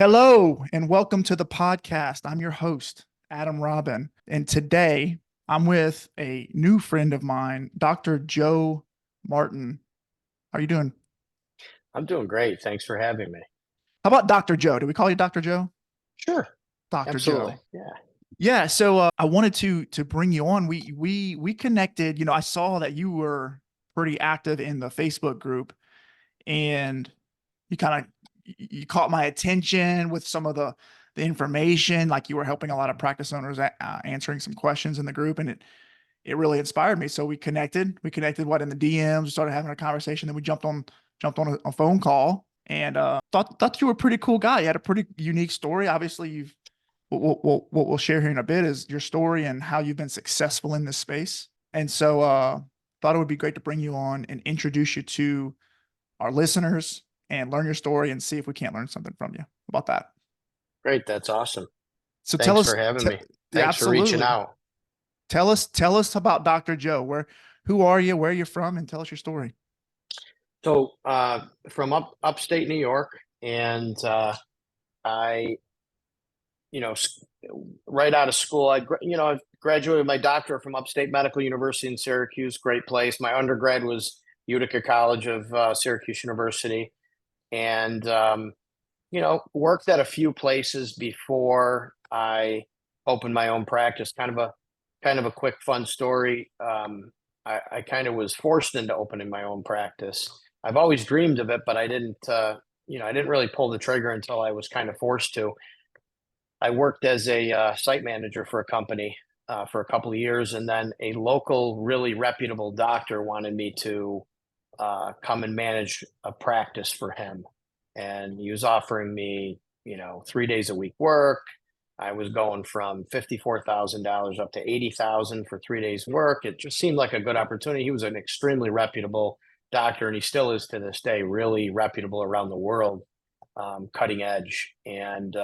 Hello and welcome to the podcast. I'm your host, Adam Robin. And today I'm with a new friend of mine, Dr. Joe Martin. How are you doing? I'm doing great. Thanks for having me. How about Dr. Joe? Do we call you Dr. Joe? Sure. Dr. Absolutely. Joe. Yeah. Yeah, so I wanted to bring you on. We connected, I saw that you were pretty active in the Facebook group and you kind of you caught my attention with some of the information, like you were helping a lot of practice owners answering some questions in the group, and it really inspired me. So we connected what in the DMs, we started having a conversation, then we jumped on a phone call, and thought you were a pretty cool guy. You had a pretty unique story. Obviously, you've what we'll share here in a bit is your story and how you've been successful in this space. And so thought it would be great to bring you on and introduce you to our listeners and learn your story and see if we can't learn something from you. How about that? Great. That's awesome. So tell Thanks us, for having me. yeah, Thanks for reaching absolutely. out. Tell us about Dr. Joe. Who are you? Where are you from? And tell us your story. So, from upstate New York, and I, you know, s- right out of school, I graduated my doctorate from Upstate Medical University in Syracuse. Great place. My undergrad was Utica College of Syracuse University, and worked at a few places before I opened my own practice. Kind of a quick fun story. I kind of was forced into opening my own practice. I've always dreamed of it, but I didn't really pull the trigger until I was kind of forced to. I worked as a site manager for a company for a couple of years, and then a local, really reputable doctor wanted me to come and manage a practice for him. And he was offering me, 3 days a week work. I was going from $54,000 up to 80,000 for 3 days work. It just seemed like a good opportunity. He was an extremely reputable doctor, and he still is to this day, really reputable around the world, cutting edge, and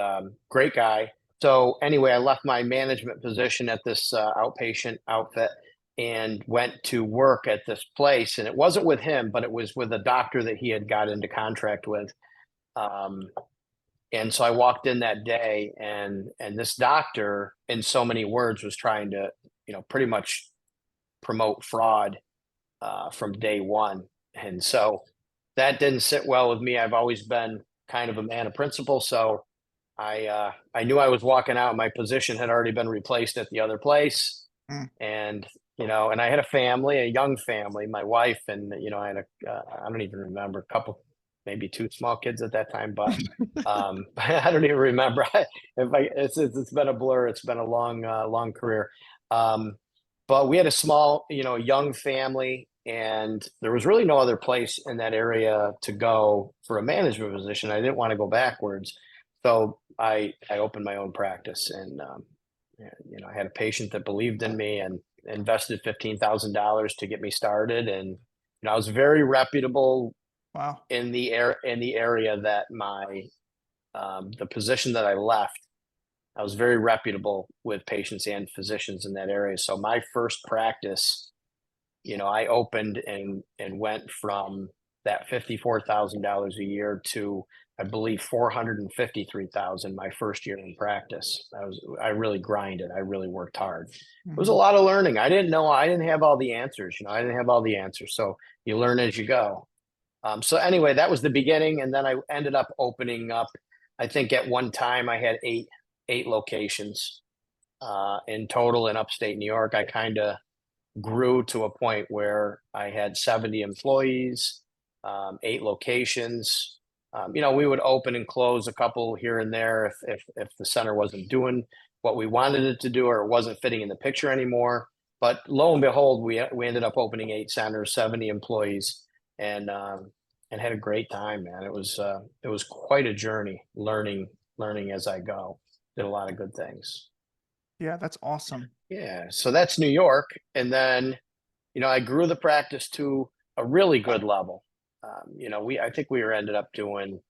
great guy. So anyway, I left my management position at this outpatient outfit and went to work at this place. And it wasn't with him, but it was with a doctor that he had got into contract with. Um, and so I walked in that day, and this doctor, in so many words, was trying to, pretty much promote fraud from day one. And so that didn't sit well with me. I've always been kind of a man of principle, so I knew I was walking out. My position had already been replaced at the other place, Mm. and and I had a family, a young family, my wife, and I had I don't even remember, a couple, maybe two small kids at that time, but I don't even remember. It's been a blur. It's been a long career. Um, but we had a small, young family, and there was really no other place in that area to go for a management position. I didn't want to go backwards, so I opened my own practice, and I had a patient that believed in me and invested $15,000 to get me started, and I was very reputable Wow. in the area that the position that I left. I was very reputable with patients and physicians in that area. So my first practice, I opened and went from that $54,000 a year to, I believe, 453,000 my first year in practice. I really grinded. I really worked hard. It was a Mhm. lot of learning. I didn't have all the answers. I didn't have all the answers. So you learn as you go. So anyway, that was the beginning, and then I ended up opening up. I think at one time I had eight locations in total in upstate New York. I kind of grew to a point where I had 70 employees, eight locations. We would open and close a couple here and there if the center wasn't doing what we wanted it to do, or it wasn't fitting in the picture anymore. But lo and behold, we ended up opening eight centers, 70 employees, and had a great time, man. It was quite a journey, learning as I go. Did a lot of good things. Yeah, that's awesome. Yeah, so that's New York, and then I grew the practice to a really good level. I think we were ended up doing,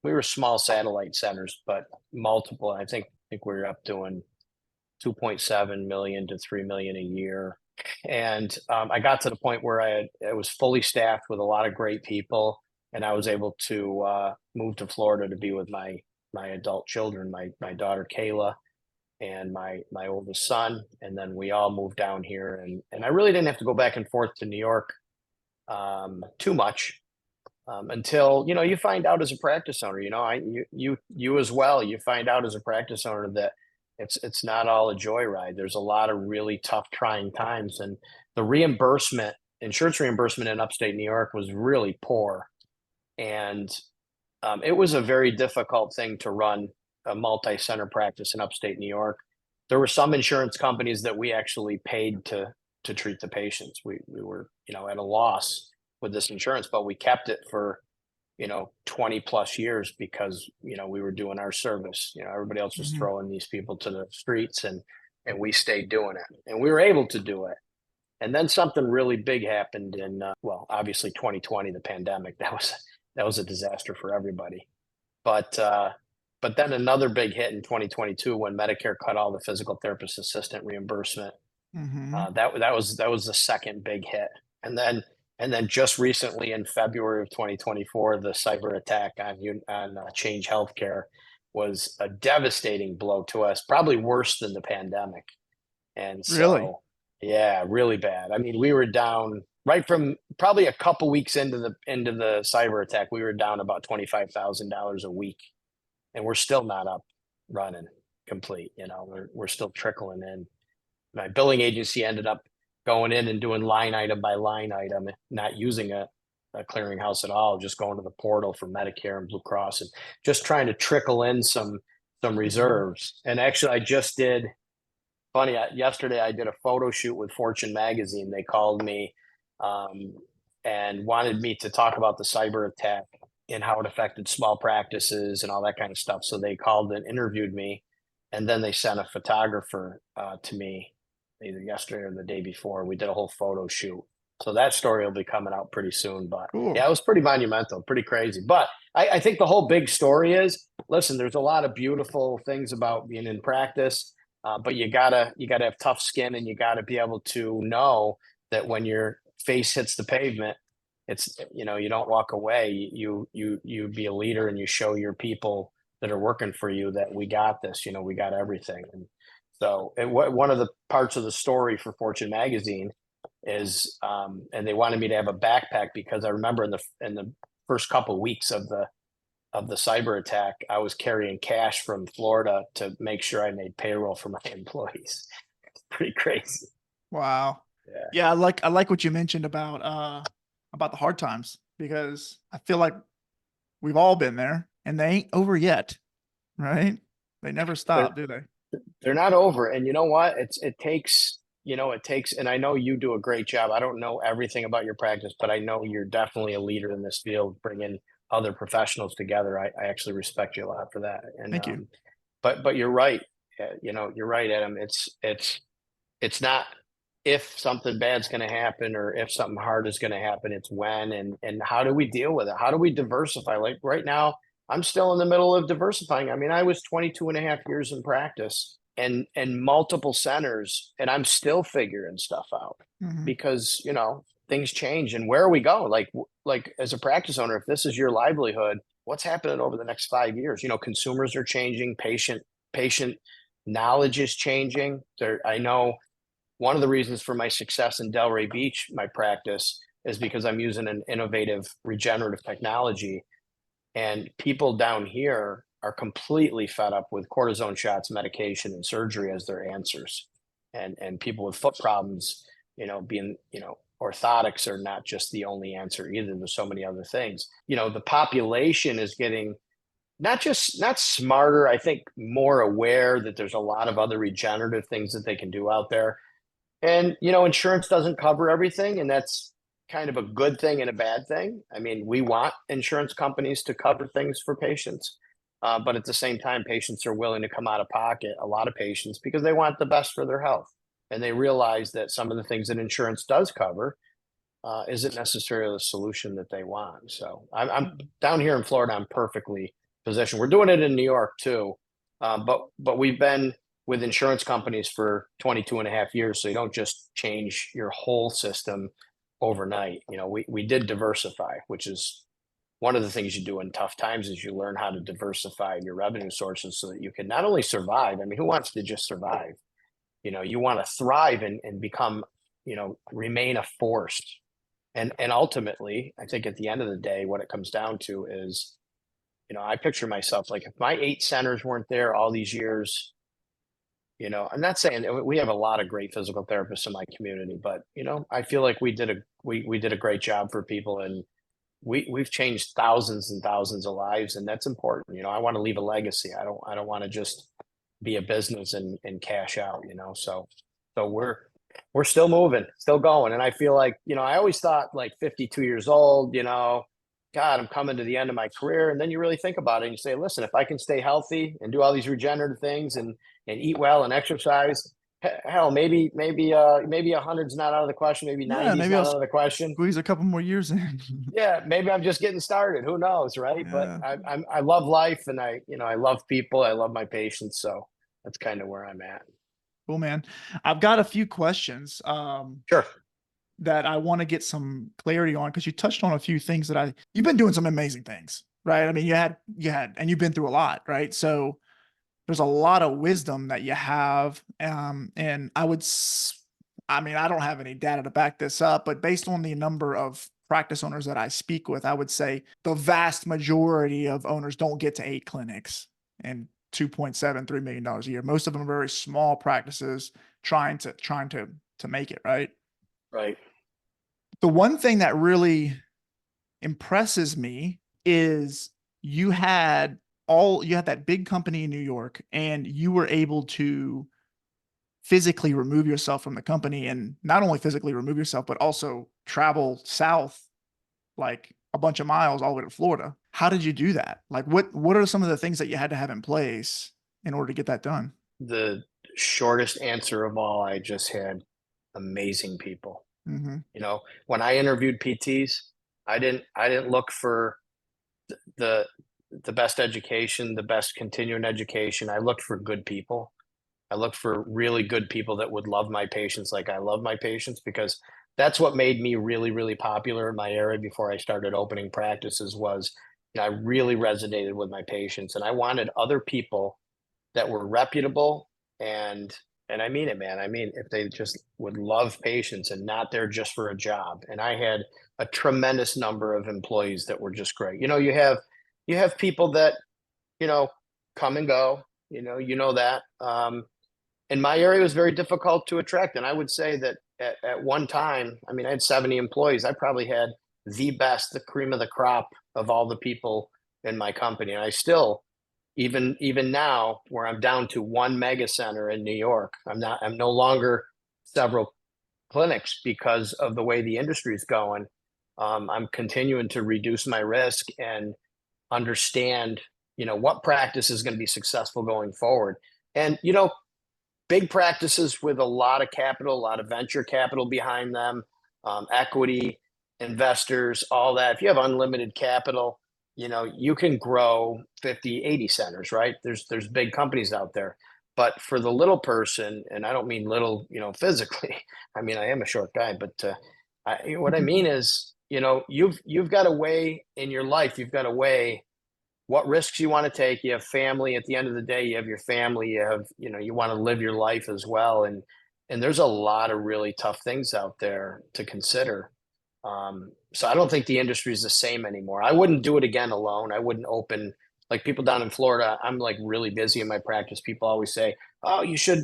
we were small satellite centers, but multiple. I think we were up doing 2.7 million to 3 million a year. And I got to the point where I was fully staffed with a lot of great people, and I was able to move to Florida to be with my adult children, my daughter Kayla and my oldest son, and then we all moved down here, and I really didn't have to go back and forth to New York too much until you find out as a practice owner. You as well. You find out as a practice owner that it's not all a joyride. There's a lot of really tough, trying times, and the insurance reimbursement in upstate New York was really poor, and it was a very difficult thing to run a multi-center practice in upstate New York. There were some insurance companies that we actually paid to treat the patients. We were at a loss with this insurance, but we kept it for 20 plus years because we were doing our service. Everybody else was Hmm. throwing these people to the streets, and we stayed doing it, and we were able to do it. And then something really big happened in well, obviously 2020, the pandemic. That was a disaster for everybody. But then another big hit in 2022 when Medicare cut all the physical therapist assistant reimbursement. Hmm. That was the second big hit, and then just recently in February of 2024, the cyber attack on Change Healthcare was a devastating blow to us, probably worse than the pandemic. And Really? so, yeah, really bad. I mean, we were down right from probably a couple weeks into the cyber attack. We were down about $25,000 a week, and we're still not up running complete. We're still trickling in. My billing agency ended up going in and doing line item by line item, not using a clearinghouse at all, just going to the portal for Medicare and Blue Cross and just trying to trickle in some Hmm. reserves. And actually, I just did funny. Yesterday, I did a photo shoot with Fortune magazine. They called me um, and wanted me to talk about the cyber attack and how it affected small practices and all that kind of stuff. So they called and interviewed me, and then they sent a photographer to me either yesterday or the day before. We did a whole photo shoot. So that story will be coming out pretty soon. But yeah, Cool. it was pretty monumental, pretty crazy. But I think the whole big story is, listen, there's a lot of beautiful things about being in practice, but you gotta have tough skin, and you gotta be able to know that when your face hits the pavement, it's you don't walk away. You be a leader, and you show your people that are working for you that we got this. We got everything. And so one of the parts of the story for Fortune magazine is, and they wanted me to have a backpack because I remember in the first couple of weeks of the cyber attack, I was carrying cash from Florida to make sure I made payroll for my employees. It's pretty crazy. Wow. Yeah. Yeah, I like what you mentioned about the hard times because I feel like we've all been there and they ain't over yet, right? They never They're stop, do they? they're not over. And you know what? It takes, and I know you do a great job. I don't know everything about your practice, but I know you're definitely a leader in this field, bringing other professionals together. I actually respect you a lot for that. And Thank you. but you're right. You're right, Adam. It's not if something bad's going to happen or if something hard is going to happen. It's when, and how do we deal with it? How do we diversify? Like right now, I'm still in the middle of diversifying. I mean, I was 22 and a half years in practice and multiple centers, and I'm still figuring stuff out Hmm. because things change. And where we go, like as a practice owner, if this is your livelihood, what's happening over the next 5 years? Consumers are changing, patient knowledge is changing. I know one of the reasons for my success in Delray Beach, my practice, is because I'm using an innovative regenerative technology. And people down here are completely fed up with cortisone shots, medication, and surgery as their answers. And people with foot problems, being, orthotics are not just the only answer either. There's so many other things. The population is getting not smarter, I think more aware that there's a lot of other regenerative things that they can do out there. And, insurance doesn't cover everything, and that's kind of a good thing and a bad thing. I mean, we want insurance companies to cover things for patients, but at the same time, patients are willing to come out of pocket, a lot of patients, because they want the best for their health. And they realize that some of the things that insurance does cover isn't necessarily the solution that they want. So I'm down here in Florida. I'm perfectly positioned. We're doing it in New York too, but we've been with insurance companies for 22 and a half years. So you don't just change your whole system overnight. We did diversify, which is one of the things you do in tough times is you learn how to diversify your revenue sources so that you can not only survive. I mean, who wants to just survive? You want to thrive and become, remain a force. And ultimately, I think at the end of the day, what it comes down to is, I picture myself like if my 8 centers weren't there all these years, I'm not saying we have a lot of great physical therapists in my community, but I feel like we did a great job for people, and we've changed thousands and thousands of lives, and that's important. I want to leave a legacy. I don't want to just be a business and cash out, so we're still moving, still going. And I feel like, I always thought like 52 years old, God, I'm coming to the end of my career. And then you really think about it and you say, listen, if I can stay healthy and do all these regenerative things and eat well and exercise, hell, maybe 100's not out of the question. Maybe Yeah, 90's maybe not I'll out of the question. squeeze a couple more years in. Yeah, maybe I'm just getting started. Who knows, right? But Yeah. I love life, and I love people. I love my patients. So that's kind of where I'm at. Cool, man. I've got a few questions Sure. that I want to get some clarity on because you touched on a few things that you've been doing some amazing things, right? I mean, and you've been through a lot, right? So there's a lot of wisdom that you have. And I mean, I don't have any data to back this up, but based on the number of practice owners that I speak with, I would say the vast majority of owners don't get to 8 clinics and $2.73 million a year. Most of them are very small practices trying to make it, right? Right. The one thing that really impresses me is you had that big company in New York and you were able to physically remove yourself from the company, and not only physically remove yourself, but also travel south like a bunch of miles all the way to Florida. How did you do that? Like what are some of the things that you had to have in place in order to get that done? The shortest answer of all, I just had amazing people. Mm-hmm. When I interviewed PTs, I didn't look for the the best education, the best continuing education. I looked for good people. I looked for really good people that would love my patients like I love my patients, because that's what made me really, really popular in my area before I started opening practices was, I really resonated with my patients, and I wanted other people that were reputable, and I mean it, man. I mean, if they just would love patients and not there just for a job. And I had a tremendous number of employees that were just great. You have people that, you know, come and go, that. And my area was very difficult to attract. And I would say that at one time, I mean, I had 70 employees. I probably had the best, the cream of the crop of all the people in my company. And I still, even now, where I'm down to one mega center in New York, I'm no longer several clinics because of the way the industry is going. I'm continuing to reduce my risk and understand, what practice is going to be successful going forward. And, big practices with a lot of capital, a lot of venture capital behind them, equity, investors, all that. If you have unlimited capital, you can grow 50, 80 centers, right? There's big companies out there. But for the little person, and I don't mean little, physically. I mean, I am a short guy, but what I mean is, you've got a way in your life. You've got a way what risks you want to take. You have family. At the end of the day, you have your family. You have, you want to live your life as well. And there's a lot of really tough things out there to consider. So I don't think the industry is the same anymore. I wouldn't do it again alone. I wouldn't open, like people down in Florida. I'm like really busy in my practice. People always say, "Oh, you should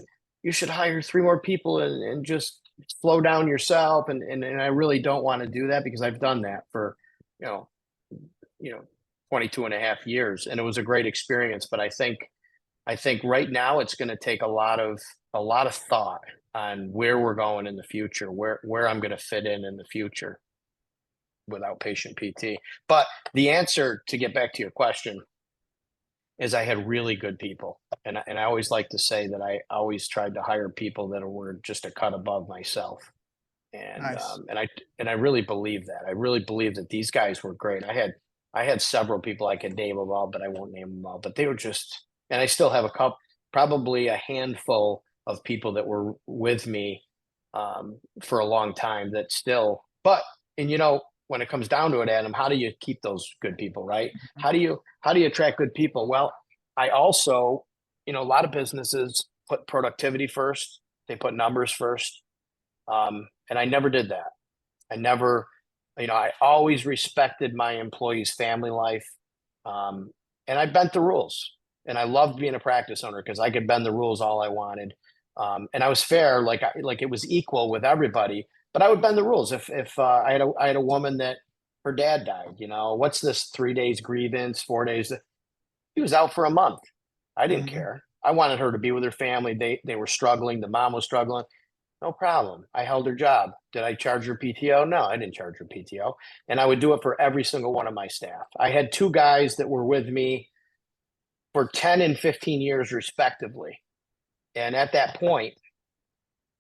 hire 3 more people and just slow down yourself." And I really don't want to do that because I've done that for, you know, you know, 22 and a half years, and it was a great experience. But I think right now it's going to take a lot of thought on where we're going in the future, where I'm going to fit in the future with outpatient PT. But the answer, to get back to your question, is I had really good people, and I always like to say that I always tried to hire people that were just a cut above myself, and Nice. um, and I and I really believe that. I really believe that these guys were great. I had several people I could name them all, but I won't name them all. But they were just, and I still have a couple, probably a handful of people that were with me for a long time that still. But and when it comes down to it, Adam, how do you keep those good people, right? Mhm. How do you attract good people? Well, I also, a lot of businesses put productivity first. They put numbers first. And I never did that. I never, I always respected my employees' family life. And I bent the rules. And I loved being a practice owner because I could bend the rules all I wanted. And I was fair, like it was equal with everybody. But I would bend the rules. If I had a woman that her dad died, what's this 3 days grievance, 4 days? He was out for a month. I didn't Mhm. care. I wanted her to be with her family. They were struggling. The mom was struggling. No problem. I held her job. Did I charge her PTO? No, I didn't charge her PTO. And I would do it for every single one of my staff. I had two guys that were with me for 10 and 15 years, respectively. And at that point,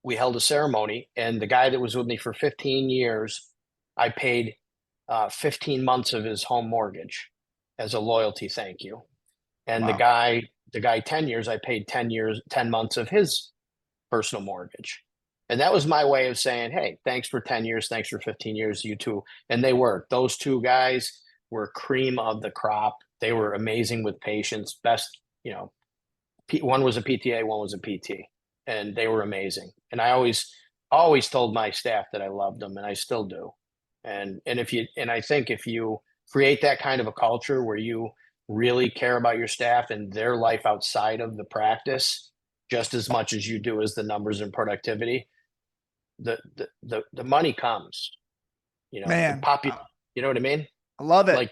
we held a ceremony. And the guy that was with me for 15 years, I paid 15 months of his home mortgage as a loyalty thank you. And the Wow. guy, the guy 10 years, I paid 10 years, 10 months of his personal mortgage. And that was my way of saying, hey, thanks for 10 years. Thanks for 15 years, you two. And they were. Those two guys were cream of the crop. They were amazing with patients. Best, one was a PTA, one was a PT. And they were amazing. And I always told my staff that I loved them, and I still do. And I think if you create that kind of a culture where you really care about your staff and their life outside of the practice just as much as you do as the numbers and productivity, the money comes, the Man, you know what I mean? I love it. Like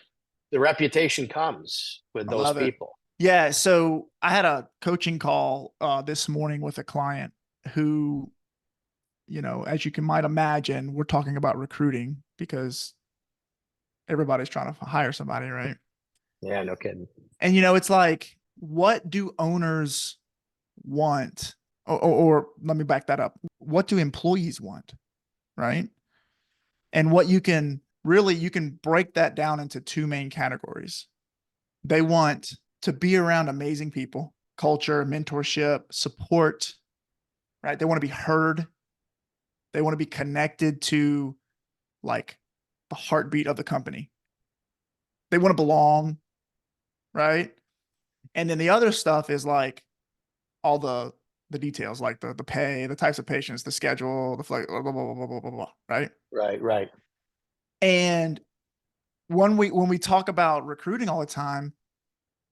the reputation comes with I those love it. people. Yeah. So I had a coaching call this morning with a client who, as you can might imagine, we're talking about recruiting because everybody's trying to hire somebody, right? Yeah, no kidding. And it's like, what do owners want? Or let me back that up. What do employees want? Right. And what you can break that down into two main categories. They want to be around amazing people, culture, mentorship, support, right? They want to be heard. They want to be connected to like the heartbeat of the company. They want to belong, right? And then the other stuff is like all the details, like the pay, the types of patients, the schedule, the flight, blah, blah, blah, blah, blah, blah, blah, right? Right, right. And when we talk about recruiting all the time,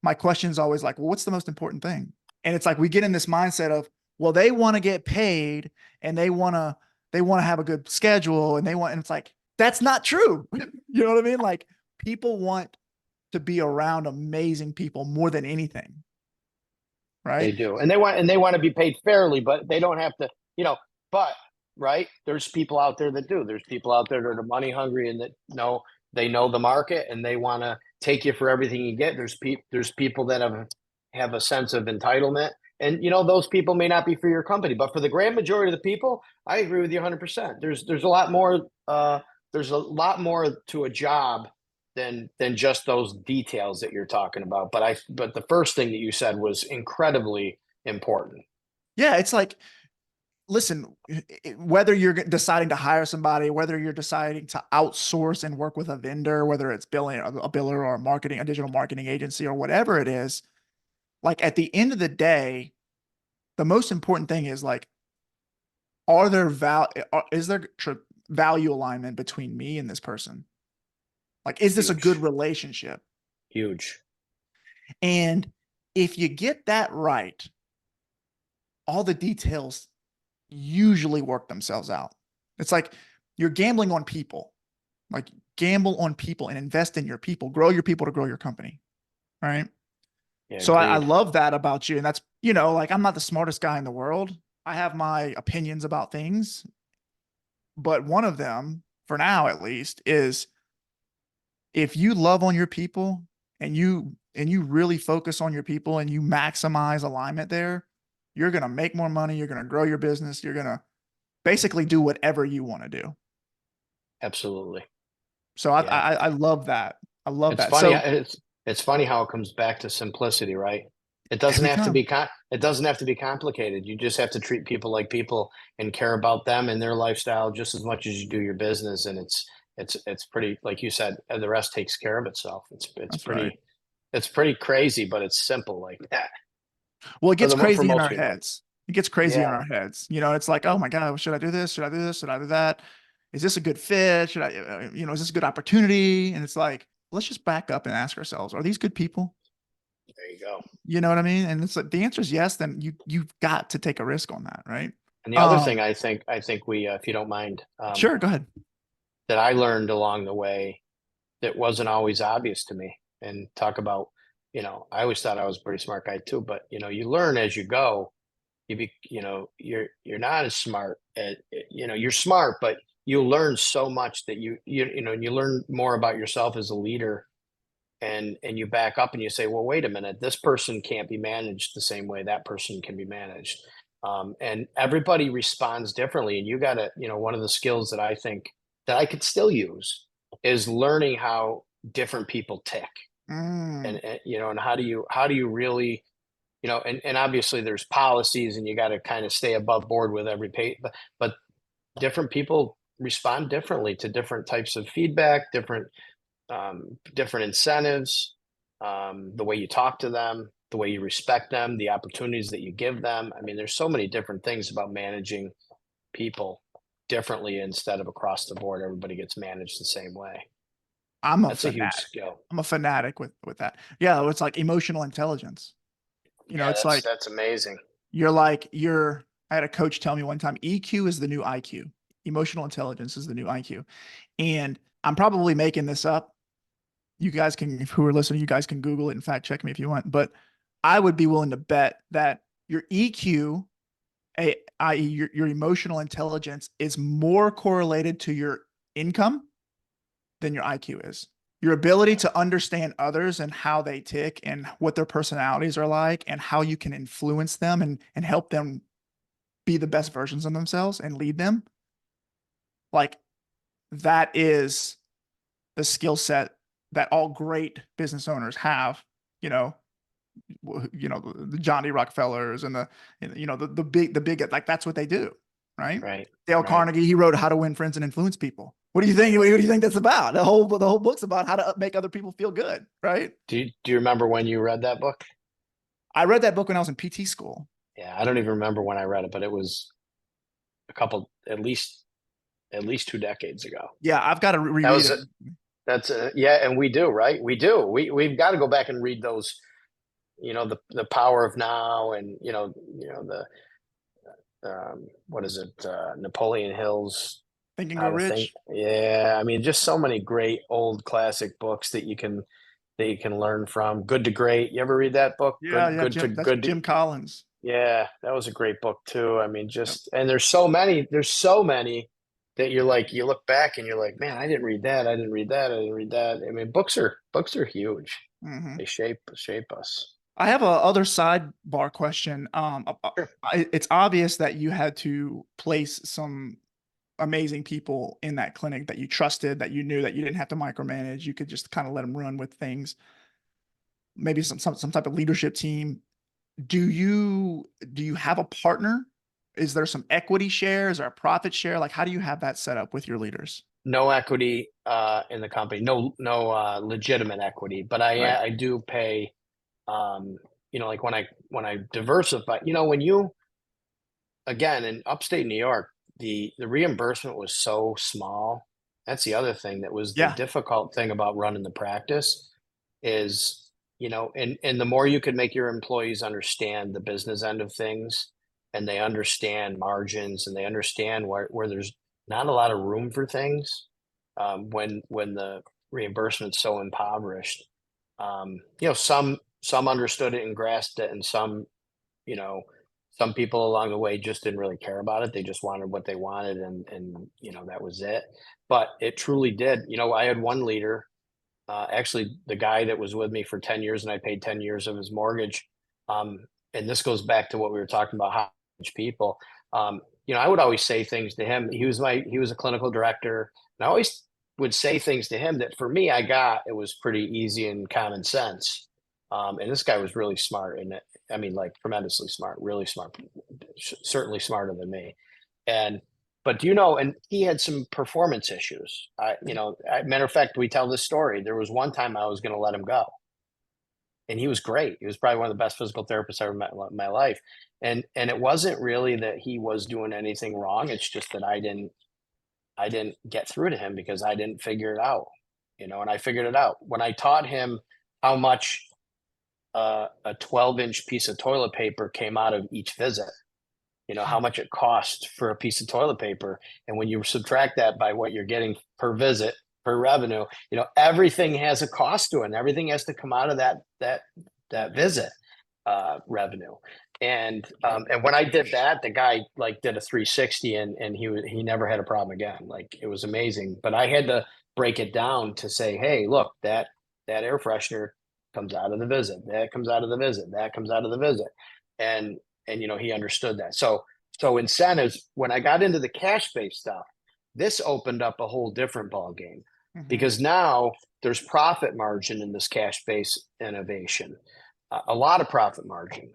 my question is always like, well, what's the most important thing? And it's like we get in this mindset of, well, they want to get paid and they want to have a good schedule and it's like, that's not true. You know what I mean? Like people want to be around amazing people more than anything. They Right. do. And they want to be paid fairly, but they don't have to, but right, there's people out there that do. There's people out there that are money hungry and that they know the market and they want to take you for everything you get. There's people that have a sense of entitlement. And those people may not be for your company, but for the grand majority of the people, I agree with you 100%. There's a lot more there's a lot more to a job than just those details that you're talking about. But the first thing that you said was incredibly important. Yeah. It's like, listen, whether you're deciding to hire somebody, whether you're deciding to outsource and work with a vendor, whether it's billing, a biller or a digital marketing agency or whatever it is, like at the end of the day, the most important thing is like, is there value alignment between me and this person? Like, is this a good Huge, relationship? huge. And if you get that right, all the details usually work themselves out. It's like you're gambling on people, like gamble on people and invest in your people, grow your people to grow your company. Right. Yeah, So I agreed. love that about you. And that's, like I'm not the smartest guy in the world. I have my opinions about things, but one of them, for now at least, is if you love on your people and you really focus on your people and you maximize alignment there, you're going to make more money. You're going to grow your business. You're going to basically do whatever you want to do. Absolutely. So Yeah. I love that. I love It's that. funny. So It's funny how it comes back to simplicity, right? It doesn't every have to time, be it doesn't have to be complicated. You just have to treat people like people and care about them and their lifestyle just as much as you do your business. And it's pretty, like you said, the rest takes care of itself. That's right. It's pretty crazy, but it's simple like that Well, it gets for crazy in most our people. heads. It gets crazy in Yeah, our heads. It's like, oh my God, should I do this? Should I do this? Should I do that? Is this a good fit? Should I, is this a good opportunity? And it's like, let's just back up and ask ourselves, are these good people? there you go. You know what I mean? And it's like the answer is yes, then you've got to take a risk on that, right? And the other thing Um, I think we, if you don't mind, sure, go ahead. that I learned along the way that wasn't always obvious to me. And talk about, I always thought I was a pretty smart guy too, but you learn as you go. You're not as smart at, you're smart, but you learn so much that you learn more about yourself as a leader, and you back up and you say, well, wait a minute, this person can't be managed the same way that person can be managed. And everybody responds differently. And you got to, one of the skills that I think that I could still use is learning how different people tick. Mm, And how do you really, and obviously there's policies and you got to kind of stay above board with every page, but different people respond differently to different types of feedback, different incentives, the way you talk to them, the way you respect them, the opportunities that you give them. I mean, there's so many different things about managing people differently instead of across the board. Everybody gets managed the same way. I'm a That's a huge fanatic. skill. I'm a fanatic with that. Yeah, it's like emotional intelligence. Yeah, It's that's like that's amazing. I had a coach tell me one time, EQ is the new IQ. Emotional intelligence is the new IQ. And I'm probably making this up. You guys can, who are listening, you guys can Google it and fact check me if you want. But I would be willing to bet that your EQ, i.e., your emotional intelligence, is more correlated to your income than your IQ is. Your ability to understand others and how they tick and what their personalities are like and how you can influence them and help them be the best versions of themselves and lead them. Like that is the skill set that all great business owners have, you know, the Johnny Rockefellers and the big, like that's what they do, right? Right. Dale Right. Carnegie, he wrote How to Win Friends and Influence People. What do you think? What do you think that's about? The whole book's about how to make other people feel good, right? Do you remember when you read that book? I read that book when I was in PT school. Yeah, I don't even remember when I read it, but it was a couple, at least 2 decades ago. Yeah, I've got to That reread was it. it. That's yeah, and we do, right? We do. We've got to go back and read those. The power of now, and the what is it? Napoleon Hill's Think and How Grow to Think. Rich. Yeah, I mean, just so many great old classic books that you can learn from. Good to Great. You ever read that book? Yeah, Good, yeah, good to Jim. That's good. Jim Collins. Yeah, that was a great book too. I mean, Yep. and there's so many that you're like, you look back and you're like, man, I didn't read that. I didn't read that. I didn't read that. I mean, books are huge. Hmm. They shape us. I have a other sidebar question. Sure. It's obvious that you had to place some amazing people in that clinic that you trusted, that you knew that you didn't have to micromanage. You could just kind of let them run with things. Maybe some type of leadership team. Do you have a partner? Is there some equity shares or a profit share? Like, how do you have that set up with your leaders? No equity in the company. No legitimate equity, but Right. I do pay. Um, like when I diversify. When you, again, in upstate New York, the reimbursement was so small. That's the other thing that was the Yeah. difficult thing about running the practice is, and the more you could make your employees understand the business end of things, and they understand margins, and they understand where there's not a lot of room for things, when the reimbursement's so impoverished. Some understood it and grasped it, and you know, some people along the way just didn't really care about it. They just wanted what they wanted, and that was it. But it truly did. I had one leader, actually the guy that was with me for 10 years, and I paid 10 years of his mortgage. And this goes back to what we were talking about, how much people. I would always say things to him. He was a clinical director, and I always would say things to him that for me, it was pretty easy and common sense. And this guy was really smart, and I mean, like tremendously smart, really smart, certainly smarter than me. And But do you know, and he had some performance issues. Matter of fact, we tell this story. There was one time I was going to let him go, and he was great. He was probably one of the best physical therapists I ever met in my life. And it wasn't really that he was doing anything wrong. It's just that I didn't get through to him because I didn't figure it out, and I figured it out when I taught him how much a 12-inch piece of toilet paper came out of each visit. How much it costs for a piece of toilet paper. And when you subtract that by what you're getting per visit, per revenue, everything has a cost to it, and everything has to come out of that visit revenue. And when I did that, the guy like did a 360, and he never had a problem again. Like, it was amazing. But I had to break it down to say, hey, look, that air freshener comes out of the visit, that comes out of the visit, that comes out of the visit. And he understood that. So incentives, when I got into the cash-based stuff, this opened up a whole different ball game, because now there's profit margin in this cash-based innovation, a lot of profit margin.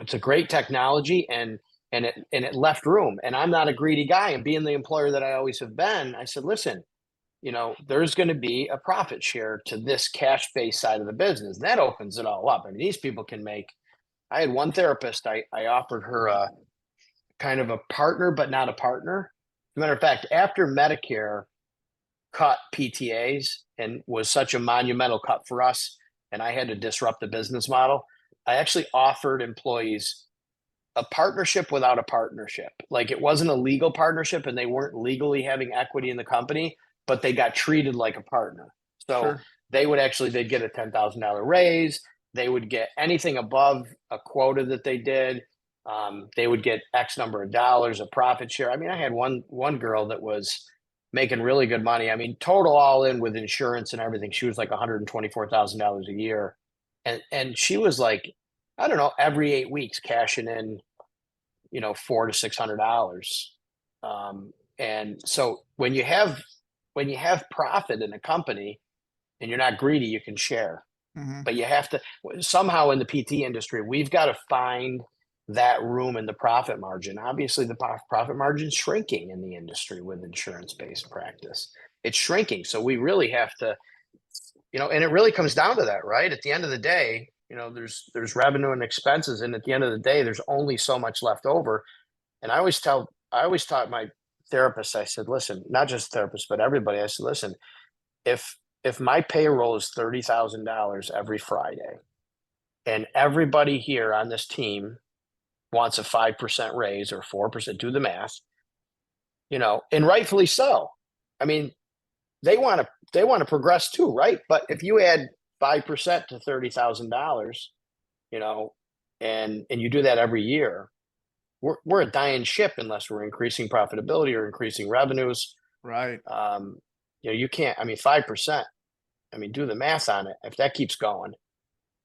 It's a great technology, and it left room. And I'm not a greedy guy, and being the employer that I always have been, I said, listen, there's going to be a profit share to this cash-based side of the business. That opens it all up. I mean, these people can make. I had one therapist, I offered her a kind of a partner, but not a partner. As a matter of fact, after Medicare cut PTAs and was such a monumental cut for us, and I had to disrupt the business model, I actually offered employees a partnership without a partnership. Like, it wasn't a legal partnership, and they weren't legally having equity in the company, but they got treated like a partner. So Sure. they'd get a $10,000 raise. They would get anything above a quota that they did. They would get X number of dollars of profit share. I mean, I had one girl that was making really good money. I mean, total all in with insurance and everything, she was like $124,000 a year. And she was like, I don't know, every 8 weeks cashing in, $400 to $600. And so when you have profit in a company and you're not greedy, you can share. But you have to somehow, in the PT industry, we've got to find that room in the profit margin. Obviously, the profit margin is shrinking in the industry with insurance-based practice. It's shrinking. So we really have to, and it really comes down to that, right? At the end of the day, there's revenue and expenses. And at the end of the day, there's only so much left over. And I always taught my therapist, I said, listen, not just therapists, but everybody, I said, listen, if my payroll is $30,000 every Friday, and everybody here on this team wants a 5% raise or 4%, do the math, and rightfully so. I mean, they want to progress too, right? But if you add 5% to $30,000, and you do that every year, we're a dying ship unless we're increasing profitability or increasing revenues. Right. You can't. I mean, 5%. I mean, do the math on it. If that keeps going,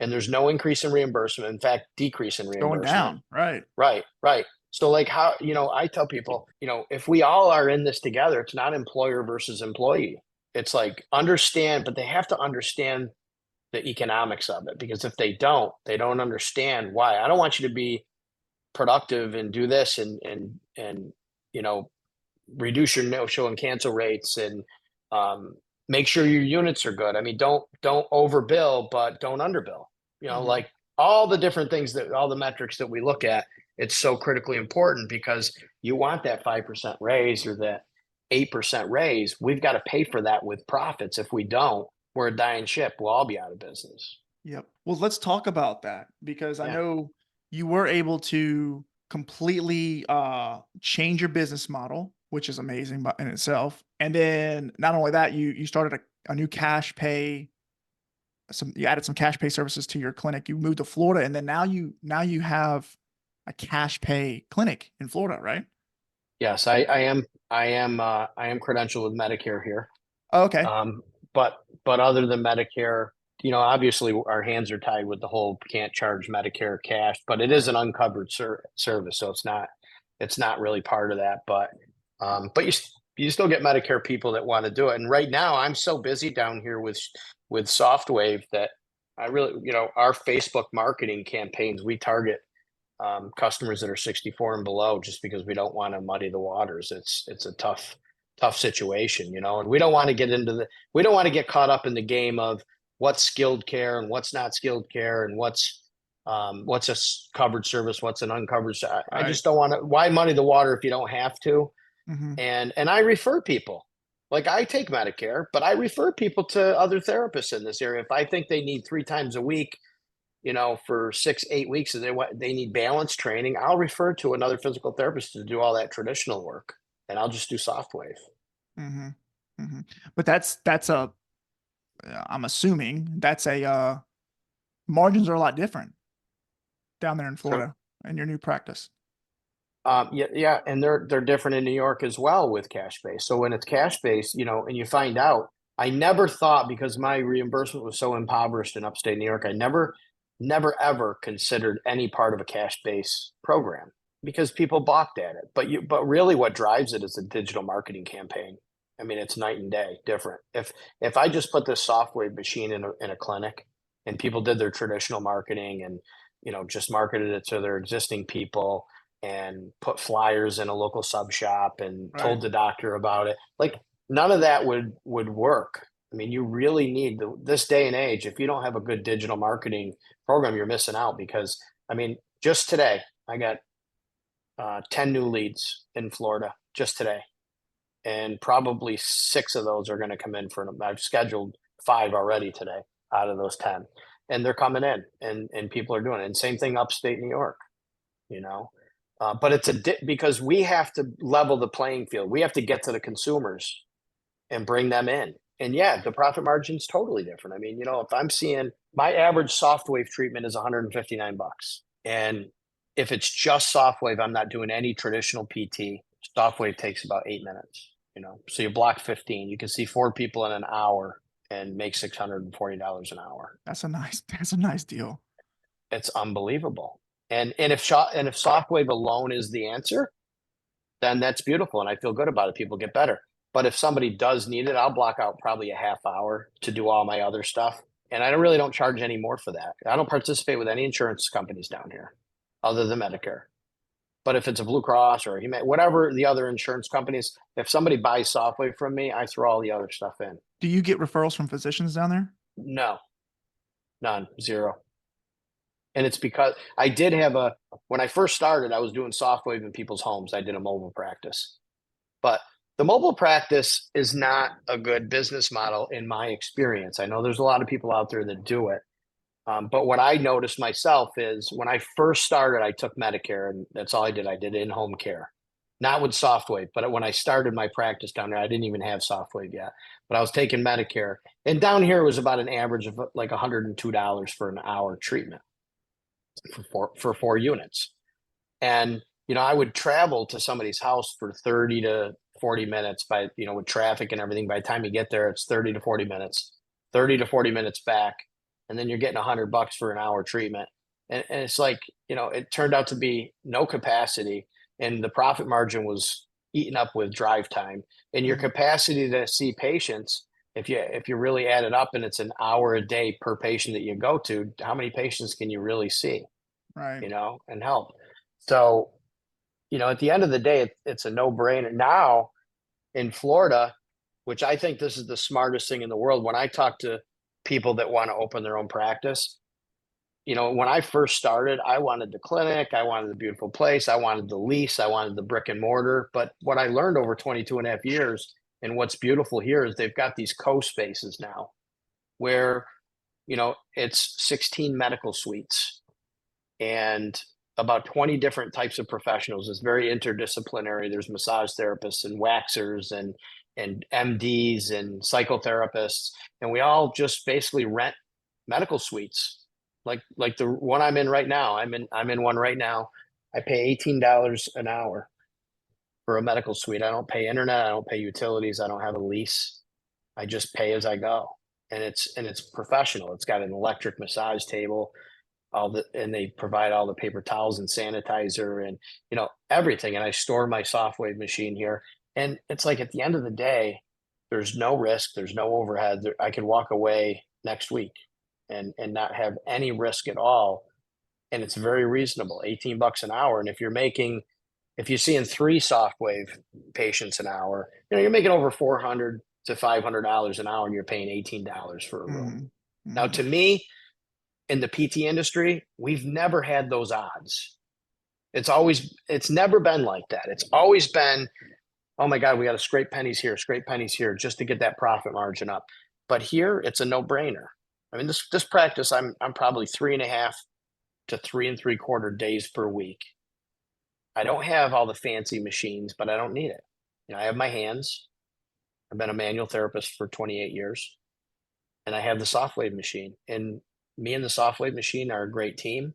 and there's no increase in reimbursement, in fact, decrease in reimbursement. Going down. Right. Right. So like, how, I tell people, if we all are in this together, it's not employer versus employee. It's like, understand, but they have to understand the economics of it, because if they don't understand why. I don't want you to be productive and do this and reduce your no-show and cancel rates, and make sure your units are good. I mean, don't overbill, but don't underbill. Like all the different things, all the metrics that we look at, it's so critically important, because you want that 5% raise or that 8% raise. We've got to pay for that with profits. If we don't, we're a dying ship. We'll all be out of business. Yep. Well, let's talk about that, because I Yeah. know you were able to completely change your business model, which is amazing in itself. And then not only that, you started a new cash pay. You added some cash pay services to your clinic. You moved to Florida, and then now you have a cash pay clinic in Florida, right? Yes, I am credentialed with Medicare here. Oh, okay. But other than Medicare, obviously our hands are tied with the whole can't charge Medicare cash, but it is an uncovered service, so it's not really part of that. But you still get Medicare people that want to do it. And right now, I'm so busy down here with Softwave that I really, our Facebook marketing campaigns, we target customers that are 64 and below, just because we don't want to muddy the waters. It's a tough situation, you know, and we don't want to we don't want to get caught up in the game of what's skilled care and what's not skilled care and what's a covered service, what's an uncovered. I Right. just don't want to. Why muddy the water if you don't have to? Mm-hmm. And I refer people. Like I take Medicare, but I refer people to other therapists in this area. If I think they need 3 times a week, you know, for 6, 8 weeks, and they need balance training, I'll refer to another physical therapist to do all that traditional work, and I'll just do soft wave. Mm-hmm. Mm-hmm. But that's a, I'm assuming that's a, margins are a lot different down there in So, Florida in your new practice. yeah, yeah, and they're different in New York as well with cash based. So when it's cash based, you know, and you find out, I never thought, because my reimbursement was so impoverished in upstate New York, I never ever considered any part of a cash based program because people balked at it. But really, what drives it is a digital marketing campaign. I mean, it's night and day different. If I just put this software machine in a clinic and people did their traditional marketing and, you know, just marketed it to their existing people and put flyers in a local sub shop and Right. told the doctor about it, like none of that would work. I mean, you really need this day and age. If you don't have a good digital marketing program, you're missing out. Because I mean, just today I got 10 new leads in Florida just today, and probably 6 of those are going to come in for them. I've scheduled 5 already today out of those 10, and they're coming in, and people are doing it. And same thing upstate New York, you know. But it's because we have to level the playing field. We have to get to the consumers and bring them in. And yeah, the profit margin's totally different. I mean, you know, if I'm seeing my average soft wave treatment is 159 bucks. And if it's just soft wave, I'm not doing any traditional PT. Soft wave takes about 8 minutes, you know. So you block 15. You can see 4 people in an hour and make $640 an hour. That's a nice deal. It's unbelievable. And if soft wave alone is the answer, then that's beautiful. And I feel good about it. People get better. But if somebody does need it, I'll block out probably a half hour to do all my other stuff. And I really don't charge any more for that. I don't participate with any insurance companies down here other than Medicare. But if it's a Blue Cross or whatever the other insurance companies, if somebody buys software from me, I throw all the other stuff in. Do you get referrals from physicians down there? No, none, zero. And it's because when I first started, I was doing software in people's homes. I did a mobile practice. But the mobile practice is not a good business model in my experience. I know there's a lot of people out there that do it. But what I noticed myself is when I first started, I took Medicare, and that's all I did. I did in-home care, not with Softwave. But when I started my practice down there, I didn't even have Softwave yet. But I was taking Medicare. And down here it was about an average of like $102 for an hour treatment for 4 units. And you know, I would travel to somebody's house for 30 to 40 minutes with traffic and everything. By the time you get there, it's 30 to 40 minutes, 30 to 40 minutes back. And then you're getting $100 for an hour treatment. And it's like, you know, it turned out to be no capacity, and the profit margin was eaten up with drive time. And your capacity to see patients, if you really add it up and it's an hour a day per patient that you go to, how many patients can you really see, Right. you know, and help? So, you know, at the end of the day, it's a no-brainer. Now in Florida, which I think this is the smartest thing in the world, when I talk to people that want to open their own practice, you know, when I first started, I wanted the clinic, I wanted the beautiful place, I wanted the lease, I wanted the brick and mortar. But what I learned over 22 and a half years, and what's beautiful here, is they've got these co-spaces now where, you know, it's 16 medical suites and about 20 different types of professionals. It's very interdisciplinary. There's massage therapists and waxers and MDs and psychotherapists, and we all just basically rent medical suites. Like the one I'm in right now. I'm in one right now. I pay $18 an hour for a medical suite. I don't pay internet, I don't pay utilities, I don't have a lease. I just pay as I go. And it's professional. It's got an electric massage table, and they provide all the paper towels and sanitizer and, you know, everything. And I store my software machine here. And it's like at the end of the day, there's no risk, there's no overhead. I could walk away next week and not have any risk at all. and it's very reasonable, $18 an hour. And if you're seeing 3 soft wave patients an hour, you're making over $400 to $500 an hour, and you're paying $18 for a room. Mm-hmm. Now, Mm-hmm. to me, in the PT industry, we've never had those odds. It's never been like that. It's always been, oh my God, we got to scrape pennies here, just to get that profit margin up. But here, it's a no-brainer. I mean, this practice, I'm probably 3.5 to 3 3/4 days per week. I don't have all the fancy machines, but I don't need it. I have my hands. I've been a manual therapist for 28 years, and I have the soft wave machine. And me and the soft wave machine are a great team,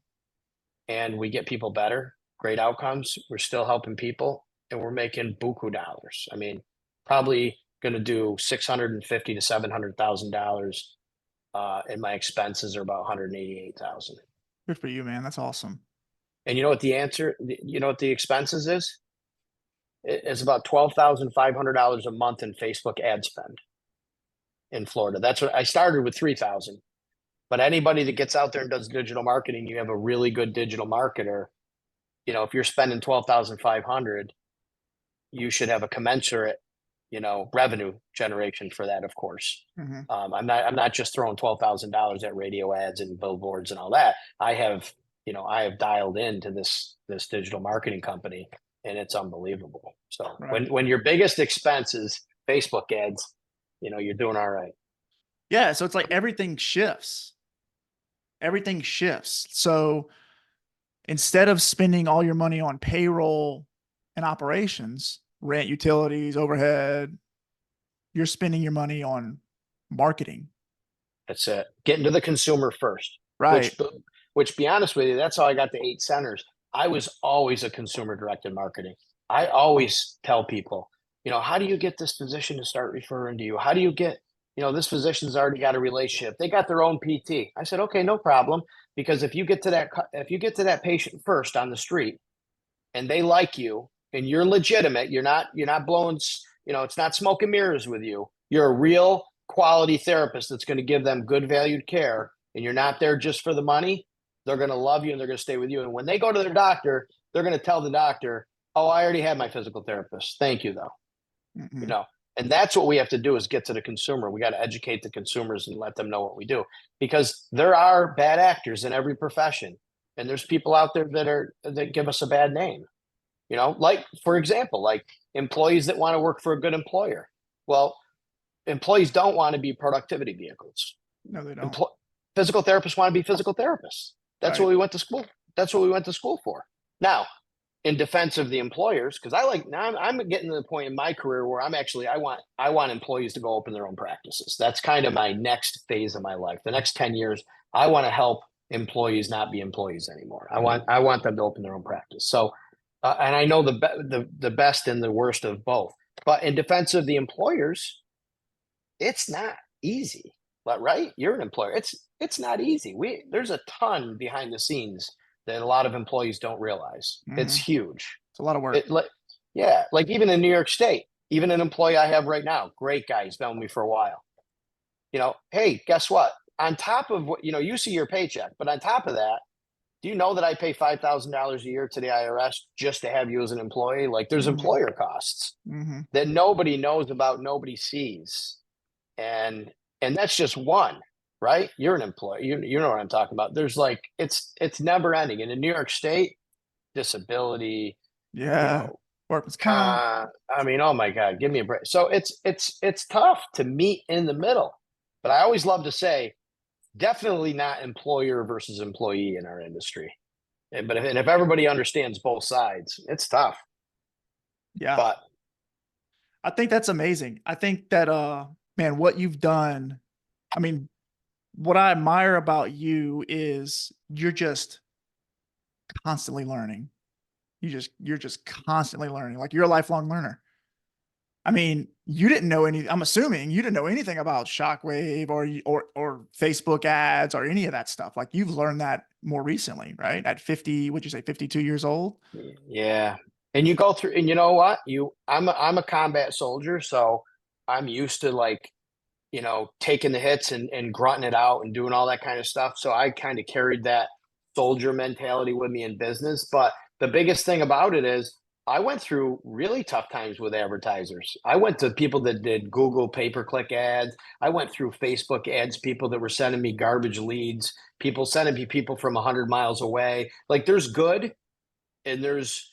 and we get people better, great outcomes. We're still helping people, and we're making buku dollars. I mean, probably going to do $650 to $700,000, and my expenses are about $188,000. Good for you, man. That's awesome. And you know what the expenses is? It's about $12,500 a month in Facebook ad spend in Florida. That's what I started with 3,000. But anybody that gets out there and does digital marketing, you have a really good digital marketer. If you're spending 12,500, you should have a commensurate, revenue generation for that, of course. Mm-hmm. I'm not just throwing $12,000 at radio ads and billboards and all that. I have dialed into this digital marketing company, and it's unbelievable. So Right. when your biggest expense is Facebook ads, you're doing all right. Yeah. So it's like everything shifts. Everything shifts. So instead of spending all your money on payroll and operations, rent, utilities, overhead, you're spending your money on marketing. That's it. Getting to the consumer first. Right. Which, be honest with you, that's how I got the 8 centers. I was always a consumer directed marketing. I always tell people, how do you get this physician to start referring to you? How do you get, this physician's already got a relationship. They got their own PT. I said, okay, no problem. Because if you get to that patient first on the street, and they like you, and you're legitimate, you're not blowing, it's not smoke and mirrors with you. You're a real quality therapist that's going to give them good valued care, and you're not there just for the money. They're going to love you, and they're going to stay with you. And when they go to their doctor, they're going to tell the doctor, oh, I already had my physical therapist. Thank you, though. Mm-hmm. And that's what we have to do, is get to the consumer. We got to educate the consumers and let them know what we do, because there are bad actors in every profession. And there's people out there that give us a bad name. Like, for example, like employees that want to work for a good employer. Well, employees don't want to be productivity vehicles. No, they don't. Physical therapists want to be physical therapists. That's Right. what we went to school. That's what we went to school for. Now, in defense of the employers, because I'm getting to the point in my career where I want employees to go open their own practices. That's kind of my next phase of my life. The next 10 years, I want to help employees not be employees anymore. I want them to open their own practice. So, and I know the best and the worst of both. But in defense of the employers, it's not easy. But right, you're an employer. It's not easy. There's a ton behind the scenes that a lot of employees don't realize. Mm-hmm. It's huge. It's a lot of work. Like even in New York State, even an employee I have right now, great guy, he's been with me for a while. Hey, guess what? On top of what, you see your paycheck, but on top of that, do you know that I pay $5,000 a year to the IRS just to have you as an employee? Like, there's Mm-hmm. employer costs Mm-hmm. that nobody knows about, nobody sees. And that's just one, right? You're an employee. You know what I'm talking about. There's it's never ending. And in New York State, disability, Yeah. Workman's comp. I mean, oh my God, give me a break. So it's tough to meet in the middle. But I always love to say, definitely not employer versus employee in our industry. But if everybody understands both sides, it's tough. Yeah. But I think that's amazing. I think that, man, what you've done, I mean, what I admire about you is you're just constantly learning. You're just constantly learning. Like, you're a lifelong learner. I mean, I'm assuming you didn't know anything about Shockwave or Facebook ads or any of that stuff. Like, you've learned that more recently, right? At 50, what'd you say, 52 years old? yeah. And you go through, and you know what? I'm a combat soldier, so I'm used to taking the hits and grunting it out and doing all that kind of stuff. So I kind of carried that soldier mentality with me in business. But the biggest thing about it is I went through really tough times with advertisers. I went to people that did Google pay-per-click ads. I went through Facebook ads, people that were sending me garbage leads, people sending me people from 100 miles away. Like there's good and there's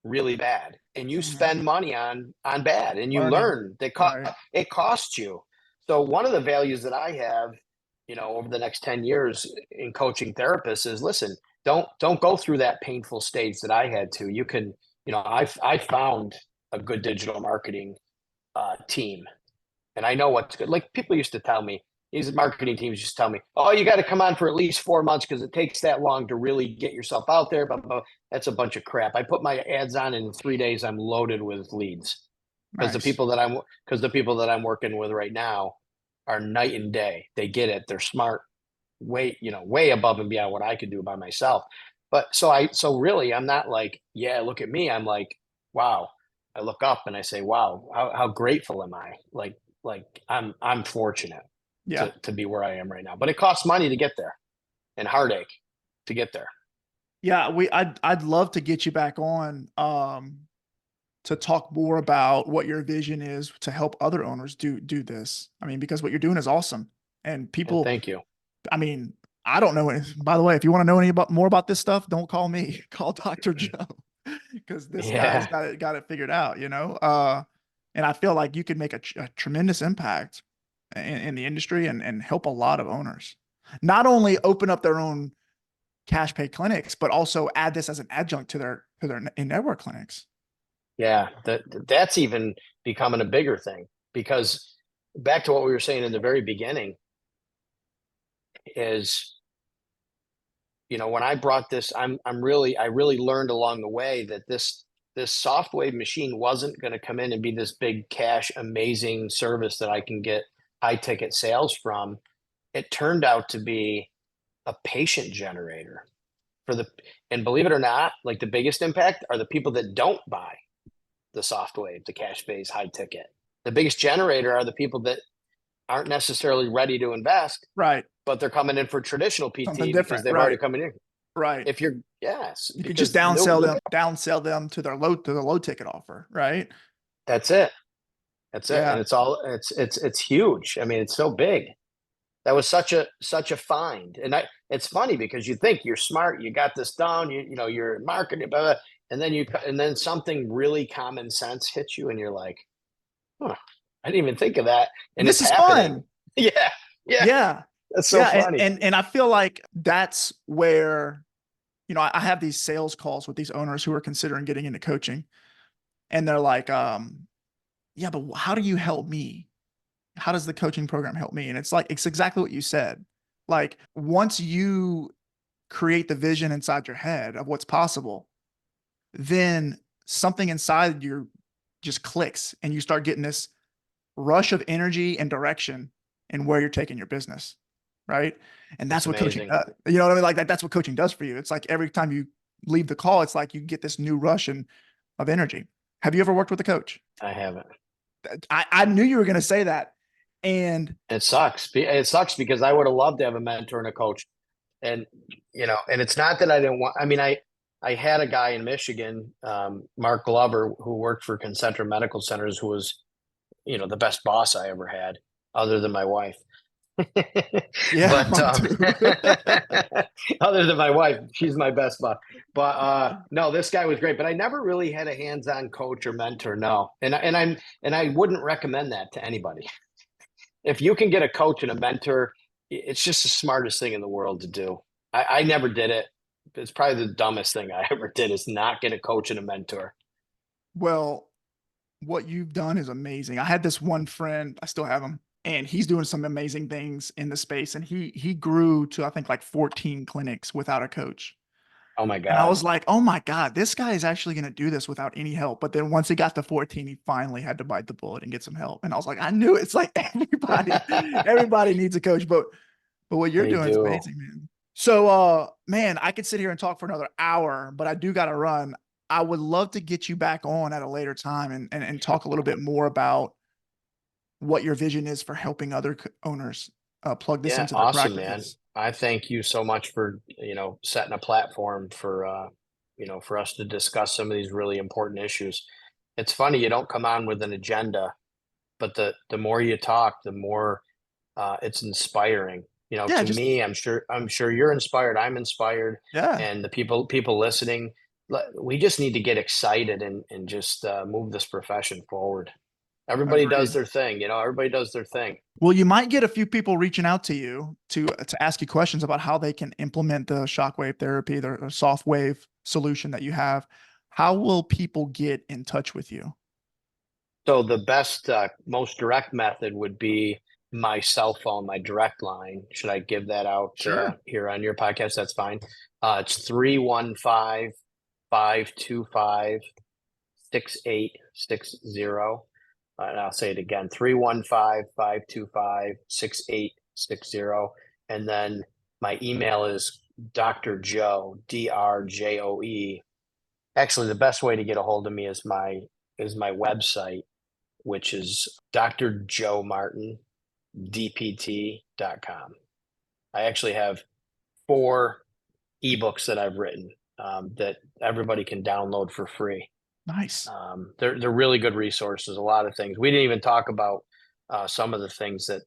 really bad. And you Mhm. spend money on bad and you Learning. learn that Right. it costs you. So one of the values that I have, over the next 10 years in coaching therapists is listen, don't go through that painful stage that I had to. You can, I found a good digital marketing team, and I know what's good. Like people used to tell me, these marketing teams just tell me, "Oh, you got to come on for at least 4 months because it takes that long to really get yourself out there." But that's a bunch of crap. I put my ads on, and in 3 days, I'm loaded with leads because Nice. the people that I'm working with right now are night and day. They get it. They're smart, way above and beyond what I could do by myself. But so really, I'm not like, yeah, look at me. I'm like, wow. I look up and I say, wow, how grateful am I? Like I'm fortunate Yeah. to be where I am right now. But it costs money to get there and heartache to get there. Yeah. I'd love to get you back on, to talk more about what your vision is to help other owners do this. I mean, because what you're doing is awesome. And Yeah, people, thank you. I mean, I don't know. By the way, if you want to know more about this stuff, don't call me. Call Dr. Joe because this guy's Yeah, got it figured out. And I feel like you could make a tremendous impact in the industry and help a lot of owners. Not only open up their own cash pay clinics, but also add this as an adjunct to their in-network clinics. yeah. That's even becoming a bigger thing because back to what we were saying in the very beginning is when I brought this, I really learned along the way that this soft wave machine wasn't going to come in and be this big cash amazing service that I can get high ticket sales from. It turned out to be a patient generator for and believe it or not, like the biggest impact are the people that don't buy the soft wave, the cash phase high ticket. The biggest generator are the people that aren't necessarily ready to invest, Right. but they're coming in for traditional Something PT because different. they've already Right. come in. Right. If you're yes, You could just because look, downsell them to the low ticket offer. Right. that's it. That's it. And Yeah. it's huge. I mean, it's so big. That was such a find. And it's funny because you think you're smart, you got this down, you're in marketing, blah, blah, and then something really common sense hits you and you're like, huh, I didn't even think of that. And This it's is happening. fun. Yeah. Yeah. Yeah. That's so Yeah. funny. And I feel like that's where, I have these sales calls with these owners who are considering getting into coaching. And they're like, yeah, but how do you help me? How does the coaching program help me? And it's exactly what you said. Like once you create the vision inside your head of what's possible, then something inside you just clicks and you start getting this rush of energy and direction in where you're taking your business. Right. And It's that's what coaching amazing. does. You know what I mean? Like that's what coaching does for you. It's like every time you leave the call, it's like you get this new rush of energy. Have you ever worked with a coach? I haven't. I knew you were going to say that. And It sucks. It sucks because I would have loved to have a mentor and a coach. And and it's not that I didn't want. I mean, I had a guy in Michigan, Mark Glover, who worked for Concentra Medical Centers, who was the best boss I ever had, other than my wife. yeah, But mine too. other than my wife, she's my best boss. But no, this guy was great. But I never really had a hands-on coach or mentor. No, and I wouldn't recommend that to anybody. If you can get a coach and a mentor, it's just the smartest thing in the world to do. I never did it. It's probably the dumbest thing I ever did is not get a coach and a mentor. Well, what you've done is amazing. I had this one friend, I still have him, and he's doing some amazing things in the space. And he grew to I think like 14 clinics without a coach. Oh my And I God. was like, oh my God, this guy is actually going to do this without any help. But then once he got to 14, he finally had to bite the bullet and get some help. And I was like, I knew it. It's like everybody needs a coach, but what you're They doing is do. amazing, man. So man, I could sit here and talk for another hour, but I do gotta run. I would love to get you back on at a later time and talk a little bit more about what your vision is for helping other owners plug this Yeah, into their awesome, man. practices. I thank you so much for, setting a platform for, for us to discuss some of these really important issues. It's funny, you don't come on with an agenda, but the more you talk, the more it's inspiring. Yeah, To just me, I'm sure you're inspired. I'm inspired, yeah, and the people listening. We just need to get excited and just move this profession forward. Everybody does agreed. their thing. Everybody does their thing. Well, you might get a few people reaching out to you to ask you questions about how they can implement the shockwave therapy, the soft wave solution that you have. How will people get in touch with you? So the best, most direct method would be my cell phone, my direct line. Should I give that out Sure. here on your podcast? That's fine. It's 315-525-6860. And I'll say it again, 315-525-6860. And then my email is Dr. Joe, DRJOE. Actually, the best way to get a hold of me is my website, which is drjoemartindpt.com. I actually have 4 ebooks that I've written that everybody can download for free. Nice. They're really good resources. A lot of things we didn't even talk about. Some of the things that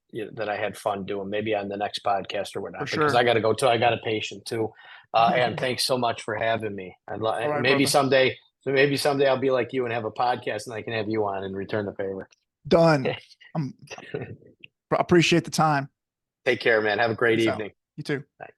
I had fun doing, maybe on the next podcast or For whatnot, because sure. I got to go too. I got a patient too. And thanks so much for having me. All right, Maybe brother. someday, I'll be like you and have a podcast, and I can have you on and return the favor. Done. I'm appreciate the time. Take care, man. Have a great Peace out. evening. You too. Bye.